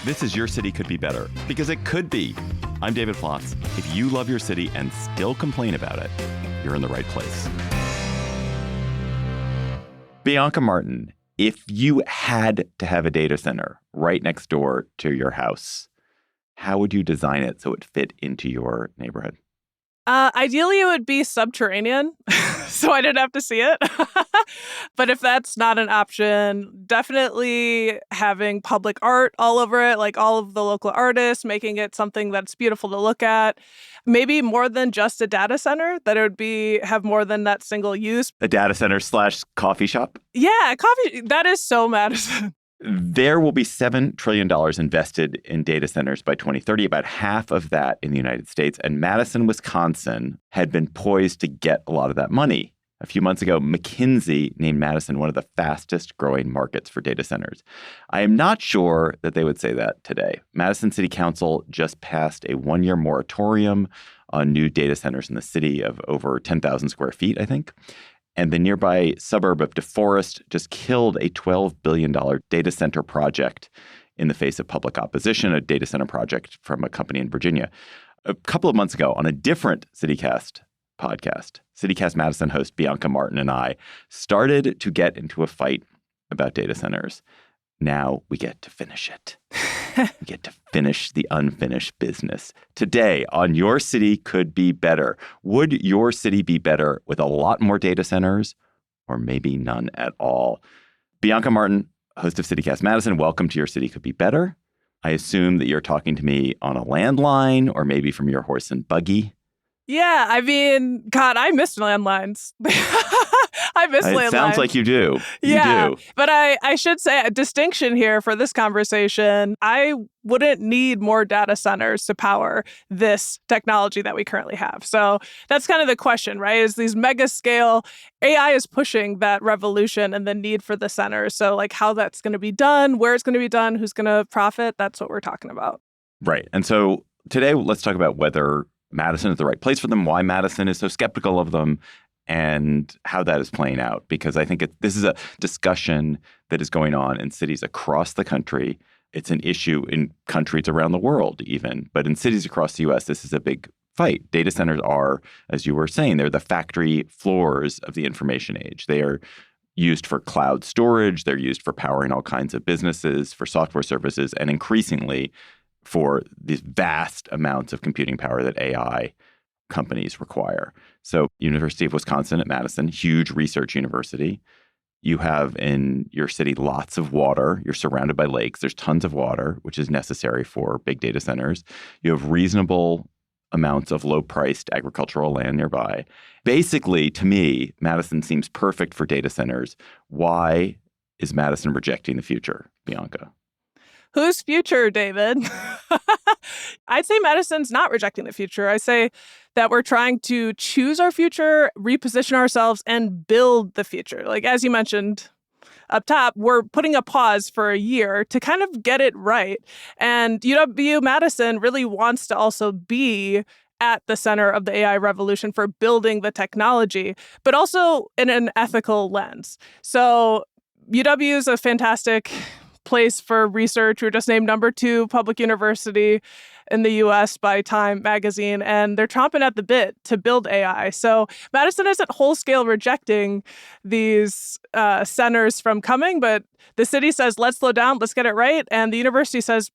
This is Your City Could Be Better, because it could be. I'm David Plotz. If you love your city and still complain about it, you're in the right place. Bianca Martin, if you had to have a data center right next door to your house, how would you design it so it fit into your neighborhood? Ideally, it would be subterranean, so I didn't have to see it. But if that's not an option, definitely having public art all over it, like all of the local artists, making it something that's beautiful to look at. Maybe more than just a data center, that it would have more than that single use. A data center / coffee shop? Yeah, coffee. That is so Madison. There will be $7 trillion invested in data centers by 2030, about half of that in the United States. And Madison, Wisconsin had been poised to get a lot of that money. A few months ago, McKinsey named Madison one of the fastest growing markets for data centers. I am not sure that they would say that today. Madison City Council just passed a 1-year moratorium on new data centers in the city of over 10,000 square feet, I think. And the nearby suburb of DeForest just killed a $12 billion data center project in the face of public opposition, a data center project from a company in Virginia. A couple of months ago, on a different CityCast podcast, CityCast Madison host Bianca Martin and I started to get into a fight about data centers. Now we get to finish it. We get to finish the unfinished business. Today on Your City Could Be Better. Would your city be better with a lot more data centers or maybe none at all? Bianca Martin, host of CityCast Madison, welcome to Your City Could Be Better. I assume that you're talking to me on a landline or maybe from your horse and buggy. Yeah, I mean, God, I miss landlines. I miss landlines. It sounds like you do. Yeah, you do. But I should say a distinction here for this conversation. I wouldn't need more data centers to power this technology that we currently have. So that's kind of the question, right? Is these mega scale AI is pushing that revolution and the need for the centers. So like how that's going to be done, where it's going to be done, who's going to profit. That's what we're talking about. Right. And so today, let's talk about whether Madison is the right place for them, why Madison is so skeptical of them, and how that is playing out. Because I think this is a discussion that is going on in cities across the country. It's an issue in countries around the world even. But in cities across the U.S., this is a big fight. Data centers are, as you were saying, they're the factory floors of the information age. They are used for cloud storage. They're used for powering all kinds of businesses, for software services, and increasingly for these vast amounts of computing power that AI companies require. So University of Wisconsin at Madison, huge research university. You have in your city lots of water. You're surrounded by lakes. There's tons of water, which is necessary for big data centers. You have reasonable amounts of low-priced agricultural land nearby. Basically, to me, Madison seems perfect for data centers. Why is Madison rejecting the future, Bianca? Whose future, David? I'd say Madison's not rejecting the future. I say that we're trying to choose our future, reposition ourselves, and build the future. Like, as you mentioned up top, we're putting a pause for a year to kind of get it right. And UW-Madison really wants to also be at the center of the AI revolution for building the technology, but also in an ethical lens. So UW is a fantastic place for research. We're just named number 2 public university in the U.S. by Time magazine, and they're chomping at the bit to build AI. So Madison isn't whole-scale rejecting these centers from coming, but the city says, let's slow down, let's get it right, and the university says,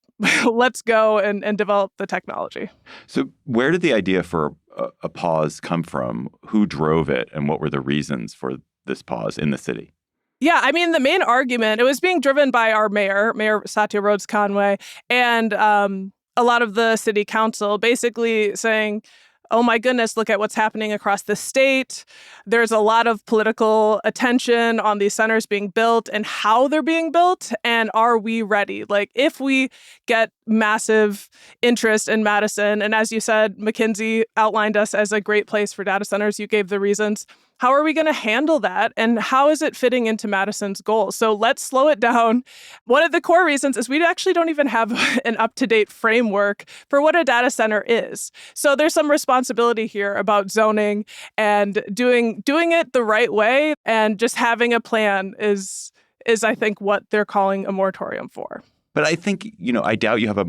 let's go and develop the technology. So where did the idea for a pause come from? Who drove it, and what were the reasons for this pause in the city? Yeah, I mean, the main argument, it was being driven by our Mayor Satya Rhodes Conway, and a lot of the city council basically saying, oh my goodness, look at what's happening across the state. There's a lot of political attention on these centers being built and how they're being built. And are we ready? Like, if we get massive interest in Madison, and as you said, McKinsey outlined us as a great place for data centers. You gave the reasons. How are we going to handle that? And how is it fitting into Madison's goals? So let's slow it down. One of the core reasons is we actually don't even have an up-to-date framework for what a data center is. So there's some responsibility here about zoning and doing it the right way. And just having a plan is I think, what they're calling a moratorium for. But I think, I doubt you have a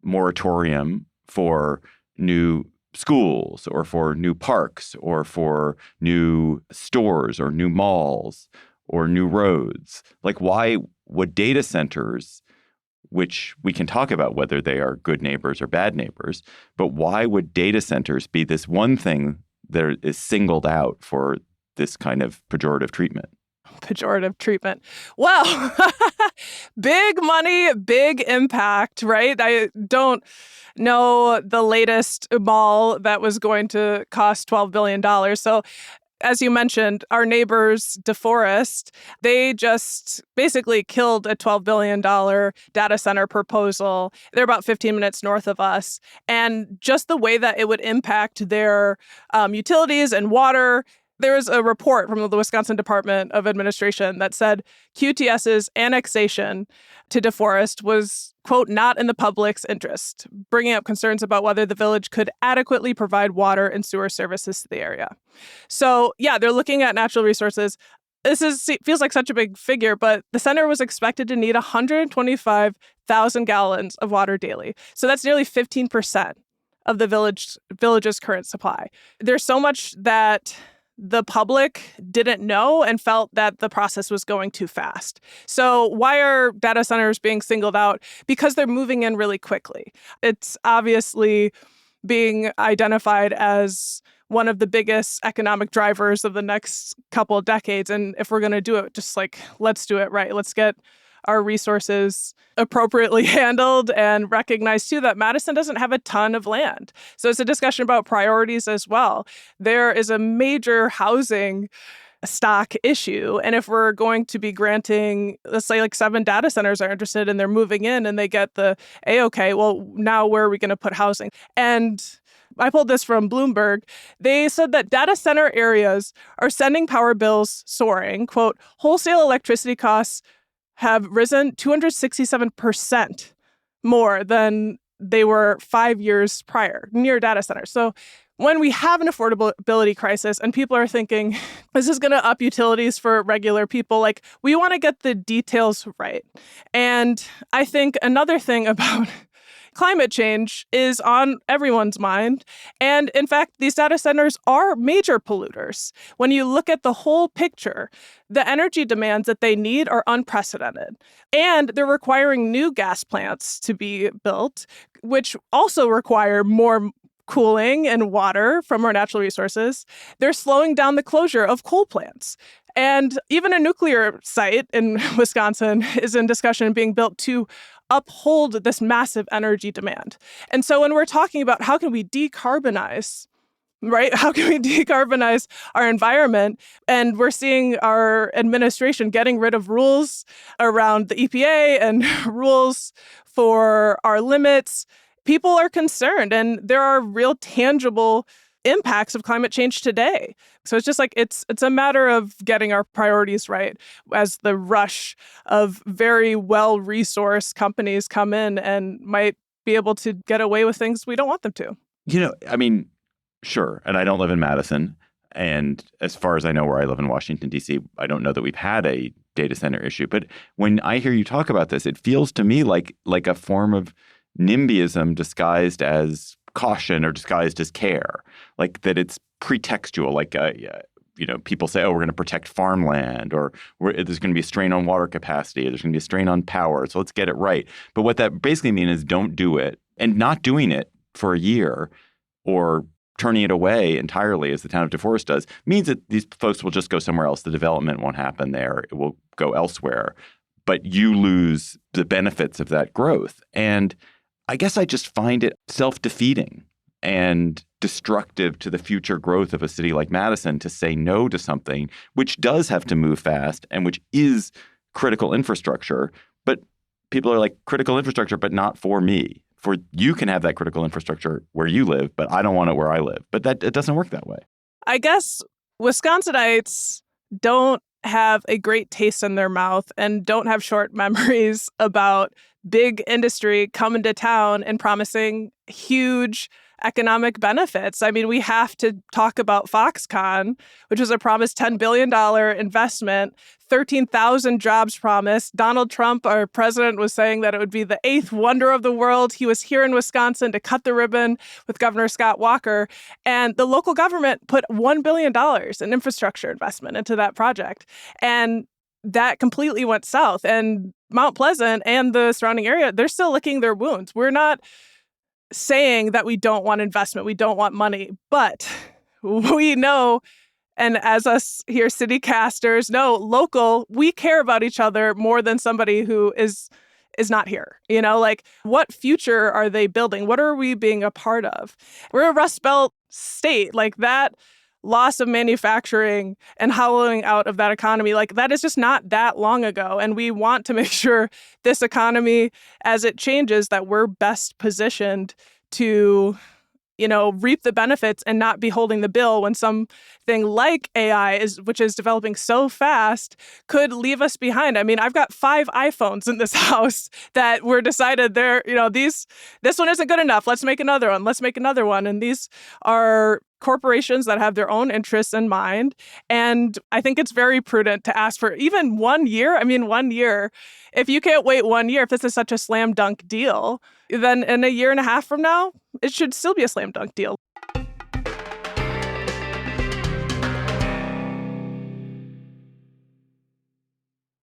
moratorium for new schools or for new parks or for new stores or new malls or new roads. Like, why would data centers, which we can talk about whether they are good neighbors or bad neighbors, but why would data centers be this one thing that is singled out for this kind of pejorative treatment? Pejorative treatment. Well, big money, big impact, right? I don't know the latest mall that was going to cost $12 billion. So as you mentioned, our neighbors, DeForest, they just basically killed a $12 billion data center proposal. They're about 15 minutes north of us. And just the way that it would impact their utilities and water. There was a report from the Wisconsin Department of Administration that said QTS's annexation to DeForest was, quote, not in the public's interest, bringing up concerns about whether the village could adequately provide water and sewer services to the area. So, yeah, they're looking at natural resources. Feels like such a big figure, but the center was expected to need 125,000 gallons of water daily. So that's nearly 15% of the village's current supply. There's so much that the public didn't know and felt that the process was going too fast. So why are data centers being singled out? Because they're moving in really quickly. It's obviously being identified as one of the biggest economic drivers of the next couple of decades. And if we're going to do it, just let's do it right. Let's get our resources appropriately handled and recognize, too, that Madison doesn't have a ton of land. So it's a discussion about priorities as well. There is a major housing stock issue. And if we're going to be granting, let's say 7 data centers are interested and they're moving in and they get the A-OK, well, now where are we going to put housing? And I pulled this from Bloomberg. They said that data center areas are sending power bills soaring. Quote, wholesale electricity costs have risen 267% more than they were 5 years prior, near data centers. So when we have an affordability crisis and people are thinking, this is going to up utilities for regular people, we want to get the details right. And I think another thing about climate change is on everyone's mind. And in fact, these data centers are major polluters. When you look at the whole picture, the energy demands that they need are unprecedented. And they're requiring new gas plants to be built, which also require more cooling and water from our natural resources. They're slowing down the closure of coal plants. And even a nuclear site in Wisconsin is in discussion being built to uphold this massive energy demand. And so when we're talking about how can we decarbonize, right? How can we decarbonize our environment? And we're seeing our administration getting rid of rules around the EPA and rules for our limits. People are concerned, and there are real tangible impacts of climate change today. So it's just it's a matter of getting our priorities right as the rush of very well-resourced companies come in and might be able to get away with things we don't want them to. Sure. And I don't live in Madison. And as far as I know, where I live in Washington, D.C., I don't know that we've had a data center issue. But when I hear you talk about this, it feels to me like a form of NIMBYism disguised as caution or disguised as care, that it's pretextual, people say, oh, we're going to protect farmland, or there's going to be a strain on water capacity, or there's going to be a strain on power, so let's get it right. But what that basically means is don't do it, and not doing it for a year or turning it away entirely, as the town of DeForest does, means that these folks will just go somewhere else. The development won't happen there. It will go elsewhere. But you lose the benefits of that growth. And I guess I just find it self-defeating and destructive to the future growth of a city like Madison to say no to something which does have to move fast and which is critical infrastructure. But people are like, critical infrastructure, but not for me. For you can have that critical infrastructure where you live, but I don't want it where I live. But it doesn't work that way. I guess Wisconsinites don't have a great taste in their mouth and don't have short memories about big industry coming to town and promising huge economic benefits. I mean, we have to talk about Foxconn, which was a promised $10 billion investment, 13,000 jobs promised. Donald Trump, our president, was saying that it would be the eighth wonder of the world. He was here in Wisconsin to cut the ribbon with Governor Scott Walker. And the local government put $1 billion in infrastructure investment into that project. And that completely went south. And Mount Pleasant and the surrounding area, they're still licking their wounds. We're not saying that we don't want investment, we don't want money, but we know, and as us here city casters know, local, we care about each other more than somebody who is not here. You know, like, what future are they building? What are we being a part of? We're a Rust Belt state. Like, that loss of manufacturing and hollowing out of that economy, like, that is just not that long ago. And we want to make sure this economy, as it changes, that we're best positioned to, you know, reap the benefits and not be holding the bill when something like AI, which is developing so fast, could leave us behind. I mean, I've got 5 iPhones in this house that were decided this one isn't good enough. Let's make another one. Let's make another one. And these are corporations that have their own interests in mind. And I think it's very prudent to ask for even 1 year. I mean, 1 year. If you can't wait 1 year, if this is such a slam dunk deal, then in a year and a half from now, it should still be a slam dunk deal.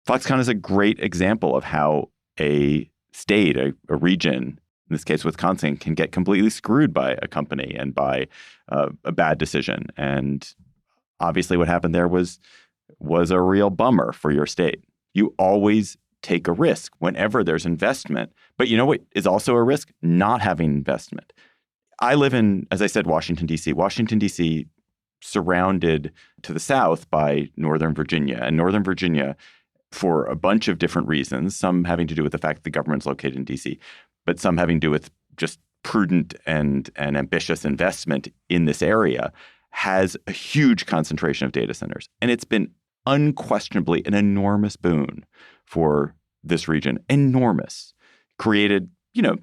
Foxconn is a great example of how a state, a region, in this case, Wisconsin, can get completely screwed by a company and by a bad decision. And obviously what happened there was a real bummer for your state. You always take a risk whenever there's investment. But you know what is also a risk? Not having investment. I live in, as I said, Washington, D.C. Washington, D.C. surrounded to the south by Northern Virginia. And Northern Virginia, for a bunch of different reasons, some having to do with the fact that the government's located in D.C., but some having to do with just prudent and ambitious investment in this area, has a huge concentration of data centers. And it's been unquestionably an enormous boon for this region. Enormous. Created,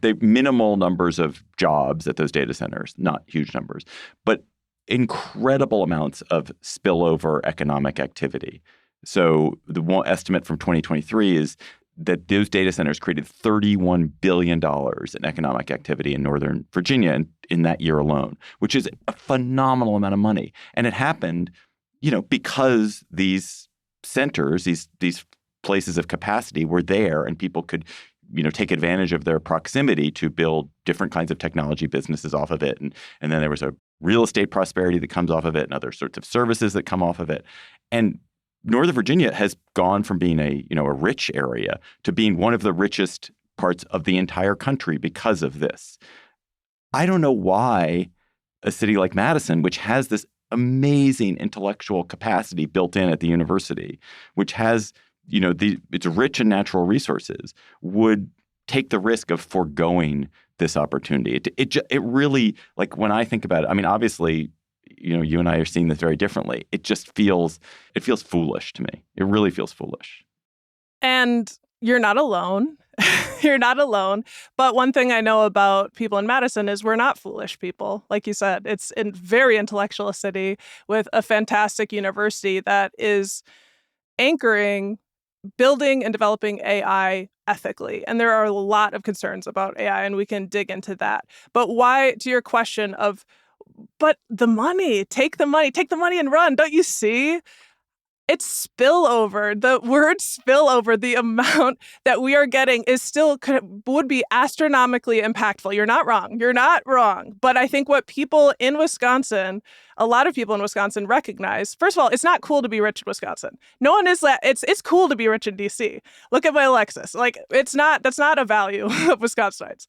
they minimal numbers of jobs at those data centers, not huge numbers, but incredible amounts of spillover economic activity. So the one estimate from 2023 is that those data centers created $31 billion in economic activity in Northern Virginia in that year alone, which is a phenomenal amount of money. And it happened, because these centers, these places of capacity were there and people could, take advantage of their proximity to build different kinds of technology businesses off of it. And then there was a real estate prosperity that comes off of it and other sorts of services that come off of it. And Northern Virginia has gone from being a rich area to being one of the richest parts of the entire country because of this. I don't know why a city like Madison, which has this amazing intellectual capacity built in at the university, which has, it's rich in natural resources, would take the risk of foregoing this opportunity. It really, like, when I think about it, I mean, obviously, you and I are seeing this very differently. It feels foolish to me. It really feels foolish. And you're not alone. You're not alone. But one thing I know about people in Madison is we're not foolish people. Like you said, it's a very intellectual city with a fantastic university that is anchoring, building and developing AI ethically. And there are a lot of concerns about AI, and we can dig into that. But why, to your question of, but the money, take the money and run. Don't you see? It's spillover. The word spillover, the amount that we are getting would be astronomically impactful. You're not wrong. But I think what people in Wisconsin, a lot of people in Wisconsin recognize, first of all, it's not cool to be rich in Wisconsin. No one is that. It's cool to be rich in DC. Look at my Lexus. Like, that's not a value of Wisconsinites.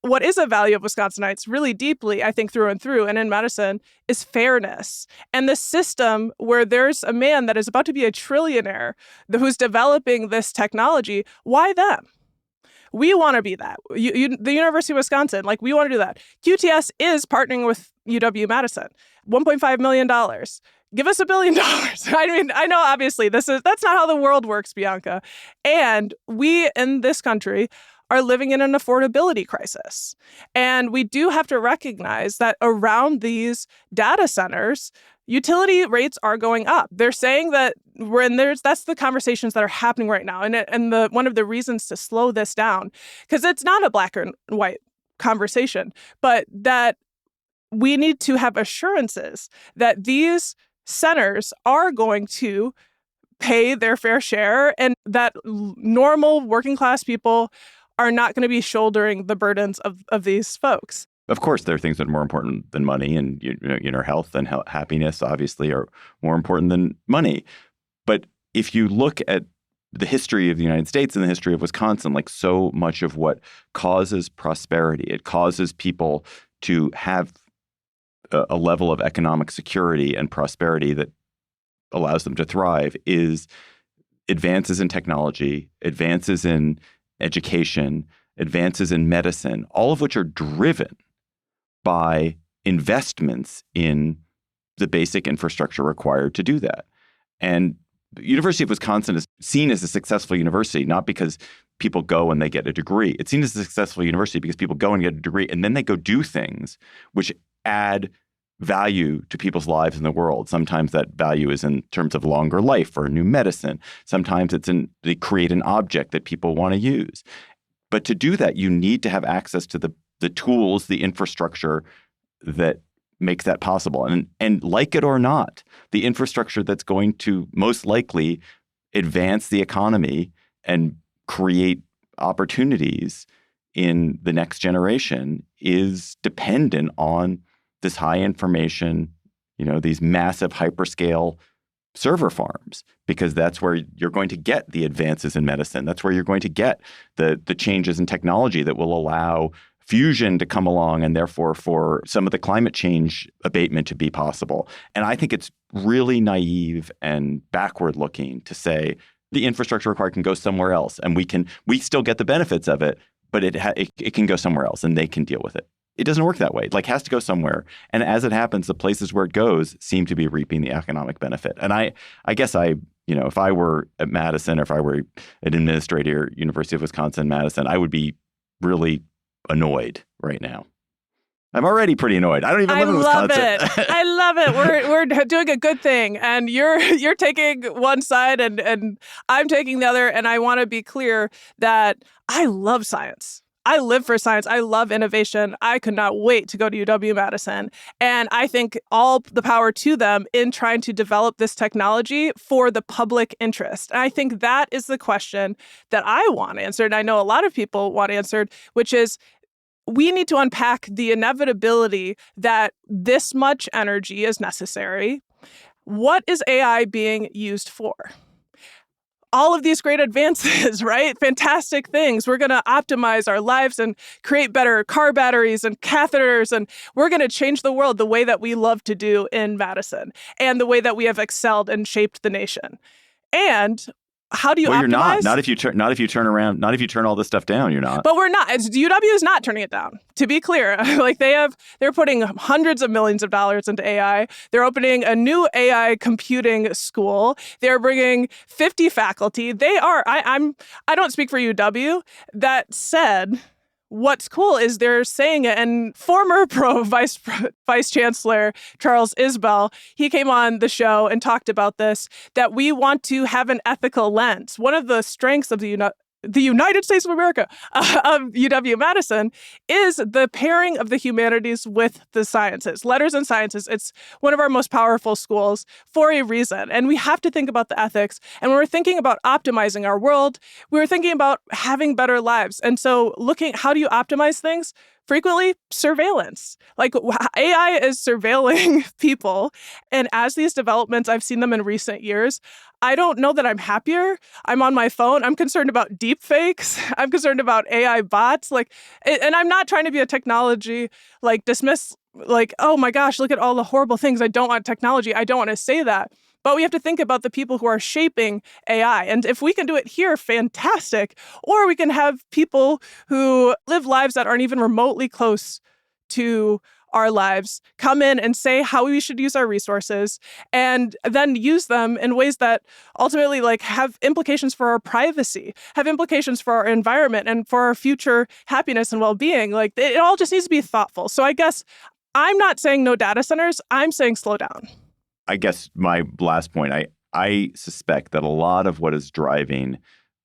What is a value of Wisconsinites really deeply, I think, through and through, and in Madison, is fairness. And the system where there's a man that is about to be a trillionaire who's developing this technology, why them? We want to be that. The University of Wisconsin, we want to do that. QTS is partnering with UW-Madison. $1.5 million. Give us $1 billion. I mean, I know obviously that's not how the world works, Bianca. And we in this country are living in an affordability crisis. And we do have to recognize that around these data centers, utility rates are going up. They're saying that that's the conversations that are happening right now. And one of the reasons to slow this down, because it's not a black or white conversation, but that we need to have assurances that these centers are going to pay their fair share and that normal working class people are not going to be shouldering the burdens of these folks. Of course, there are things that are more important than money, and health and happiness obviously are more important than money. But if you look at the history of the United States and the history of Wisconsin, like so much of what causes prosperity, it causes people to have a level of economic security and prosperity that allows them to thrive, is advances in technology, advances in education, advances in medicine, all of which are driven by investments in the basic infrastructure required to do that. And the University of Wisconsin is seen as a successful university, not because people go and they get a degree. It's seen as a successful university because people go and get a degree, and then they go do things which add value to people's lives in the world. Sometimes that value is in terms of longer life or new medicine. Sometimes they create an object that people want to use. But to do that, you need to have access to the tools, the infrastructure that makes that possible. And like it or not, the infrastructure that's going to most likely advance the economy and create opportunities in the next generation is dependent on this high information, these massive hyperscale server farms, because that's where you're going to get the advances in medicine. That's where you're going to get the changes in technology that will allow fusion to come along and therefore for some of the climate change abatement to be possible. And I think it's really naive and backward looking to say the infrastructure required can go somewhere else and we still get the benefits of it, but it can go somewhere else and they can deal with it. It doesn't work that way. It has to go somewhere. And as it happens, the places where it goes seem to be reaping the economic benefit. And I guess if I were at Madison or if I were an administrator at University of Wisconsin-Madison, I would be really annoyed right now. I'm already pretty annoyed. I don't even live in Wisconsin. I love it. We're doing a good thing. And you're taking one side and I'm taking the other. And I want to be clear that I love science. I live for science. I love innovation. I could not wait to go to UW-Madison. And I think all the power to them in trying to develop this technology for the public interest. And I think that is the question that I want answered. And I know a lot of people want answered, which is we need to unpack the inevitability that this much energy is necessary. What is AI being used for? All of these great advances, right? Fantastic things. We're going to optimize our lives and create better car batteries and catheters, and we're going to change the world the way that we love to do in Madison and the way that we have excelled and shaped the nation. And how do you optimize? You're not. Not if you turn around. Not if you turn all this stuff down. You're not. But we're not. UW is not turning it down. To be clear, they're putting hundreds of millions of dollars into AI. They're opening a new AI computing school. They're bringing 50 faculty. They are. I don't speak for UW. That said, what's cool is they're saying it, and former Vice Chancellor Charles Isbell, he came on the show and talked about this, that we want to have an ethical lens. One of the strengths of the United States of America, of UW-Madison, is the pairing of the humanities with the sciences, letters and sciences. It's one of our most powerful schools for a reason. And we have to think about the ethics. And when we're thinking about optimizing our world, we're thinking about having better lives. And so how do you optimize things? Frequently, surveillance. AI is surveilling people. And as these developments, I've seen them in recent years, I don't know that I'm happier. I'm on my phone. I'm concerned about deep fakes. I'm concerned about AI bots. And I'm not trying to be a technology, dismiss, oh my gosh, look at all the horrible things. I don't want technology. I don't want to say that. But we have to think about the people who are shaping AI. And if we can do it here, fantastic. Or we can have people who live lives that aren't even remotely close to our lives, come in and say how we should use our resources, and then use them in ways that ultimately like have implications for our privacy, have implications for our environment and for our future happiness and well-being. Like it all just needs to be thoughtful. So I guess I'm not saying no data centers. I'm saying slow down. I guess my last point, I suspect that a lot of what is driving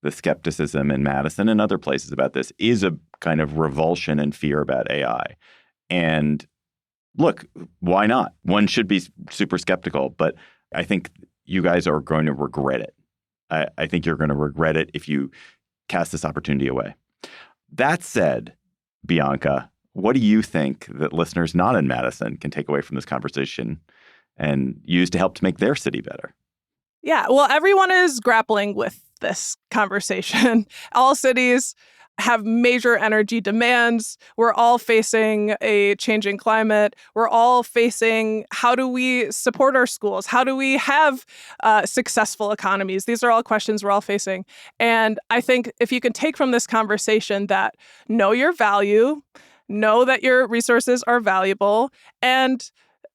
the skepticism in Madison and other places about this is a kind of revulsion and fear about AI. And look, why not? One should be super skeptical, but I think you guys are going to regret it. I think you're going to regret it if you cast this opportunity away. That said, Bianca, what do you think that listeners not in Madison can take away from this conversation and use to help to make their city better? Yeah, well, everyone is grappling with this conversation. All cities have major energy demands. We're all facing a changing climate. We're all facing how do we support our schools? How do we have successful economies? These are all questions we're all facing. And I think if you can take from this conversation that know your value, know that your resources are valuable, and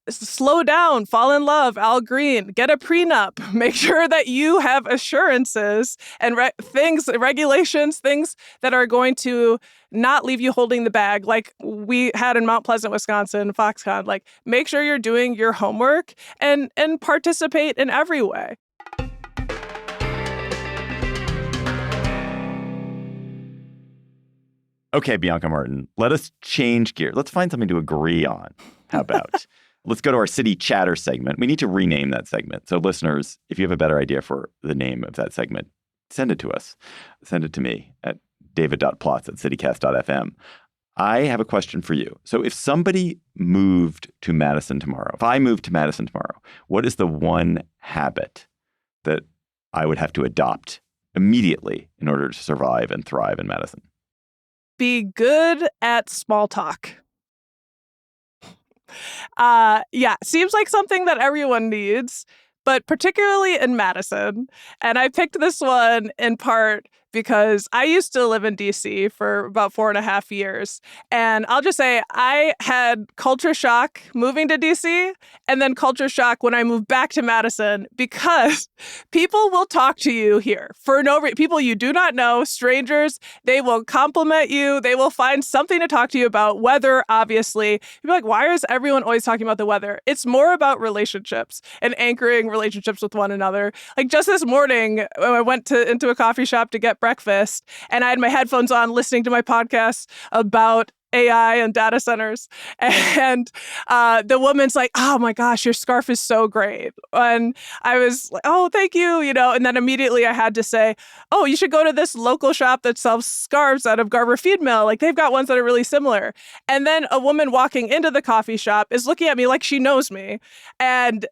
slow down, fall in love, Al Green, get a prenup, make sure that you have assurances and regulations, things that are going to not leave you holding the bag like we had in Mount Pleasant, Wisconsin, Foxconn. Like make sure you're doing your homework and participate in every way. Okay, Bianca Martin, let us change gear. Let's find something to agree on. How about? Let's go to our city chatter segment. We need to rename that segment. So listeners, if you have a better idea for the name of that segment, send it to us. Send it to me at david.plotz@citycast.fm. I have a question for you. So if somebody moved to Madison tomorrow, if I moved to Madison tomorrow, what is the one habit that I would have to adopt immediately in order to survive and thrive in Madison? Be good at small talk. Yeah, seems like something that everyone needs, but particularly in Madison. And I picked this one in part because I used to live in DC for about 4.5 years. And I'll just say I had culture shock moving to DC and then culture shock when I moved back to Madison because people will talk to you here for no reason. People you do not know, strangers, they will compliment you. They will find something to talk to you about. Weather, obviously. You'll be like, why is everyone always talking about the weather? It's more about relationships and anchoring relationships with one another. Like just this morning, when I went into a coffee shop to get breakfast and I had my headphones on listening to my podcast about AI and data centers. And the woman's like, oh my gosh, your scarf is so great. And I was like, oh, thank you, and then immediately I had to say, oh, you should go to this local shop that sells scarves out of Garber Feed Mill. Like they've got ones that are really similar. And then a woman walking into the coffee shop is looking at me like she knows me. And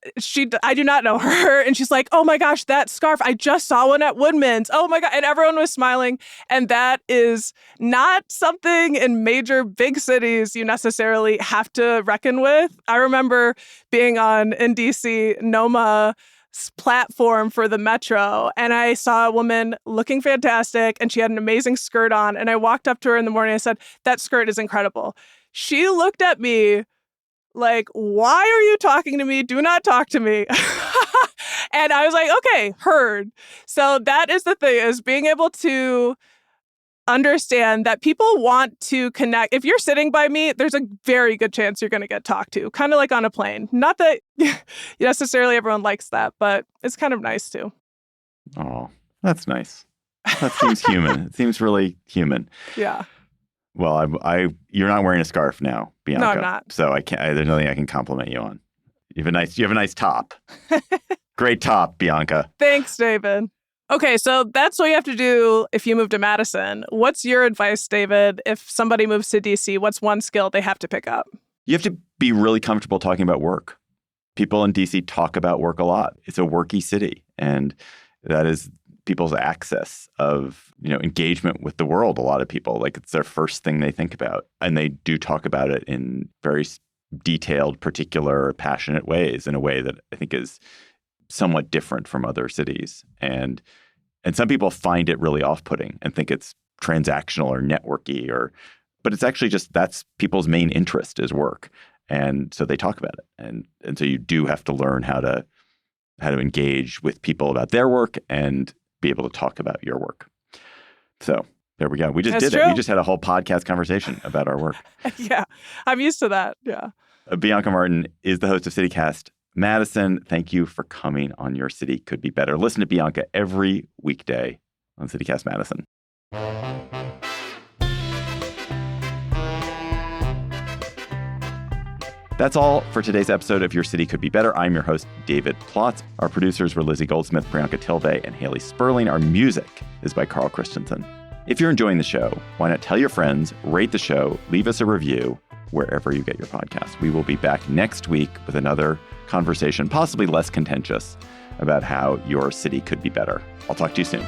I do not know her. And she's like, oh my gosh, that scarf, I just saw one at Woodman's. Oh my God. And everyone was smiling. And that is not something in major big cities you necessarily have to reckon with. I remember being in DC, NOMA's platform for the Metro, and I saw a woman looking fantastic, and she had an amazing skirt on, and I walked up to her in the morning and I said, that skirt is incredible. She looked at me like, why are you talking to me? Do not talk to me. And I was like, okay, heard. So that is the thing, is being able to understand that people want to connect. If you're sitting by me, there's a very good chance you're going to get talked to, kind of like on a plane. Not that necessarily everyone likes that, but it's kind of nice too. Oh, that's nice. That seems human. It seems really human. Yeah. Well, you're not wearing a scarf now, Bianca. No, I'm not. So there's nothing I can compliment you on. You have a nice top. Great top, Bianca. Thanks, David. Okay, so that's what you have to do if you move to Madison. What's your advice, David, if somebody moves to DC? What's one skill they have to pick up? You have to be really comfortable talking about work. People in DC talk about work a lot. It's a worky city, and that is people's access of, engagement with the world. A lot of people, like, it's their first thing they think about, and they do talk about it in very detailed, particular, passionate ways, in a way that I think is somewhat different from other cities. And some people find it really off-putting and think it's transactional or networky, but it's actually just that's people's main interest is work. And so they talk about it. And so you do have to learn how to engage with people about their work and be able to talk about your work. So there we go. We just did it. We just had a whole podcast conversation about our work. Yeah, I'm used to that. Yeah. Bianca Martin is the host of CityCast. Madison, thank you for coming on Your City Could Be Better. Listen to Bianca every weekday on CityCast Madison. That's all for today's episode of Your City Could Be Better. I'm your host, David Plotz. Our producers were Lizzie Goldsmith, Priyanka Tilve, and Haley Sperling. Our music is by Carl Christensen. If you're enjoying the show, why not tell your friends, rate the show, leave us a review wherever you get your podcasts. We will be back next week with another conversation, possibly less contentious, about how your city could be better. I'll talk to you soon.